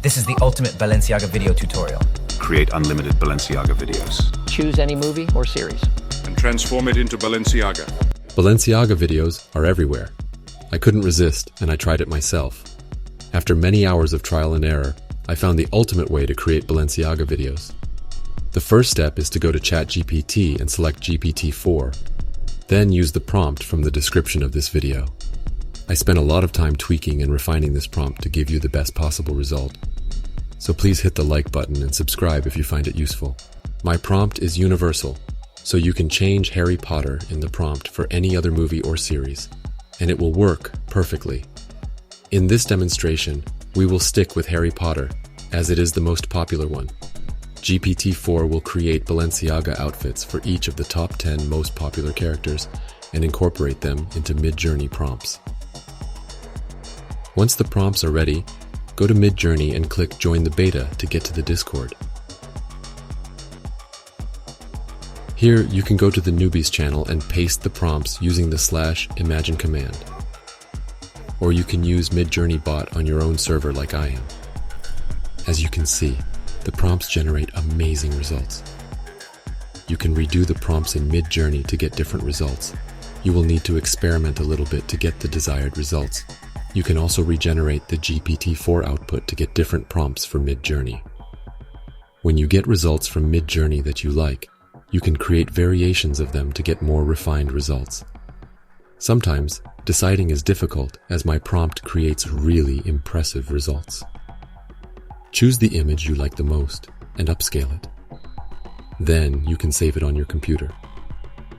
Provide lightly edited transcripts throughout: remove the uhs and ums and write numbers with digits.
This is the ultimate Balenciaga video tutorial. Create unlimited Balenciaga videos. Choose any movie or series. And transform it into Balenciaga. Balenciaga videos are everywhere. I couldn't resist, and I tried it myself. After many hours of trial and error, I found the ultimate way to create Balenciaga videos. The first step is to go to ChatGPT and select GPT-4. Then use the prompt from the description of this video. I spent a lot of time tweaking and refining this prompt to give you the best possible result. So please hit the like button and subscribe if you find it useful. My prompt is universal, so you can change Harry Potter in the prompt for any other movie or series, and it will work perfectly. In this demonstration, we will stick with Harry Potter, as it is the most popular one. GPT-4 will create Balenciaga outfits for each of the top 10 most popular characters and incorporate them into Midjourney prompts. Once the prompts are ready, go to Midjourney and click Join the Beta to get to the Discord. Here, you can go to the Newbies channel and paste the prompts using the /imagine command. Or you can use Midjourney bot on your own server like I am. As you can see, the prompts generate amazing results. You can redo the prompts in Midjourney to get different results. You will need to experiment a little bit to get the desired results. You can also regenerate the GPT-4 output to get different prompts for Midjourney. When you get results from Midjourney that you like, you can create variations of them to get more refined results. Sometimes, deciding is difficult as my prompt creates really impressive results. Choose the image you like the most and upscale it. Then you can save it on your computer.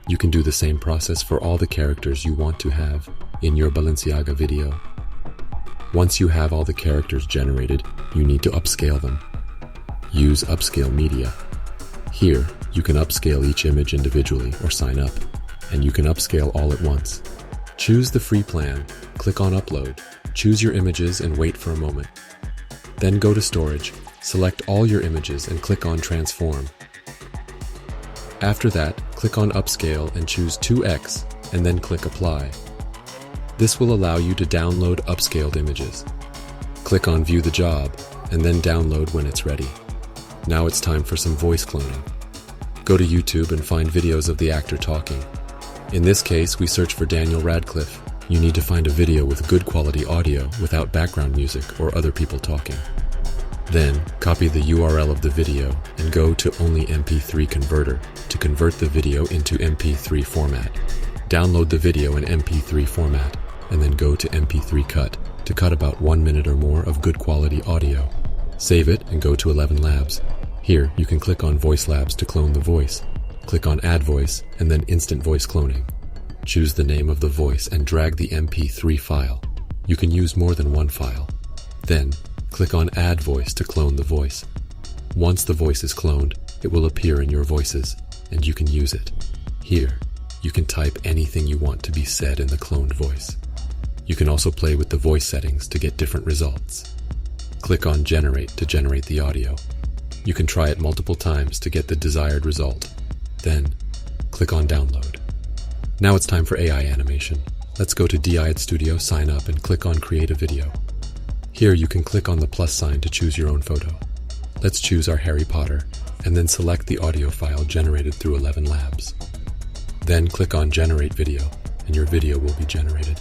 You can do the same process for all the characters you want to have in your Balenciaga video. Once you have all the characters generated, you need to upscale them. Use Upscale Media. Here, you can upscale each image individually or sign up, and you can upscale all at once. Choose the free plan, click on Upload, choose your images and wait for a moment. Then go to Storage, select all your images and click on Transform. After that, click on Upscale and choose 2x, and then click Apply. This will allow you to download upscaled images. Click on View the Job, and then download when it's ready. Now it's time for some voice cloning. Go to YouTube and find videos of the actor talking. In this case, we search for Daniel Radcliffe. You need to find a video with good quality audio without background music or other people talking. Then, copy the URL of the video and go to Only MP3 Converter to convert the video into MP3 format. Download the video in MP3 format, and then go to MP3 Cut to cut about 1 minute or more of good quality audio. Save it and go to 11 Labs. Here, you can click on Voice Labs to clone the voice. Click on Add Voice, and then Instant Voice Cloning. Choose the name of the voice and drag the MP3 file. You can use more than one file. Then, click on Add Voice to clone the voice. Once the voice is cloned, it will appear in your voices, and you can use it. Here, you can type anything you want to be said in the cloned voice. You can also play with the voice settings to get different results. Click on Generate to generate the audio. You can try it multiple times to get the desired result. Then, click on Download. Now it's time for AI animation. Let's go to DI Studio, sign up, and click on Create a Video. Here you can click on the plus sign to choose your own photo. Let's choose our Harry Potter, and then select the audio file generated through 11 Labs. Then click on Generate Video, and your video will be generated.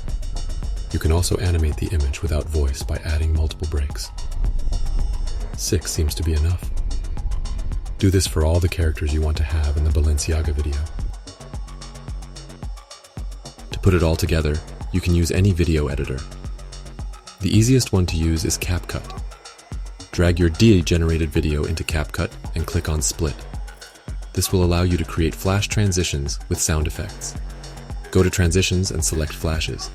You can also animate the image without voice by adding multiple breaks. 6 seems to be enough. Do this for all the characters you want to have in the Balenciaga video. To put it all together, you can use any video editor. The easiest one to use is Capcut. Drag your generated video into Capcut and click on Split. This will allow you to create flash transitions with sound effects. Go to Transitions and select Flashes.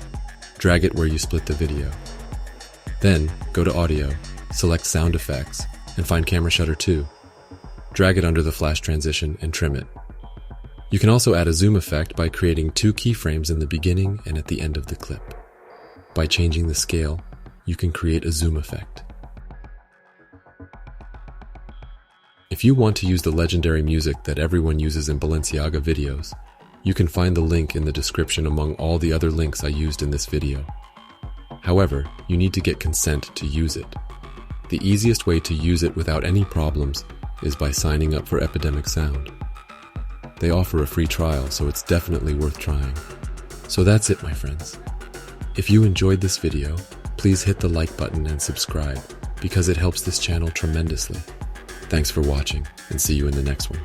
Drag it where you split the video. Then, go to Audio, select Sound Effects, and find Camera Shutter 2. Drag it under the flash transition and trim it. You can also add a zoom effect by creating 2 keyframes in the beginning and at the end of the clip. By changing the scale, you can create a zoom effect. If you want to use the legendary music that everyone uses in Balenciaga videos, you can find the link in the description among all the other links I used in this video. However, you need to get consent to use it. The easiest way to use it without any problems is by signing up for Epidemic Sound. They offer a free trial, so it's definitely worth trying. So that's it, my friends. If you enjoyed this video, please hit the like button and subscribe, because it helps this channel tremendously. Thanks for watching, and see you in the next one.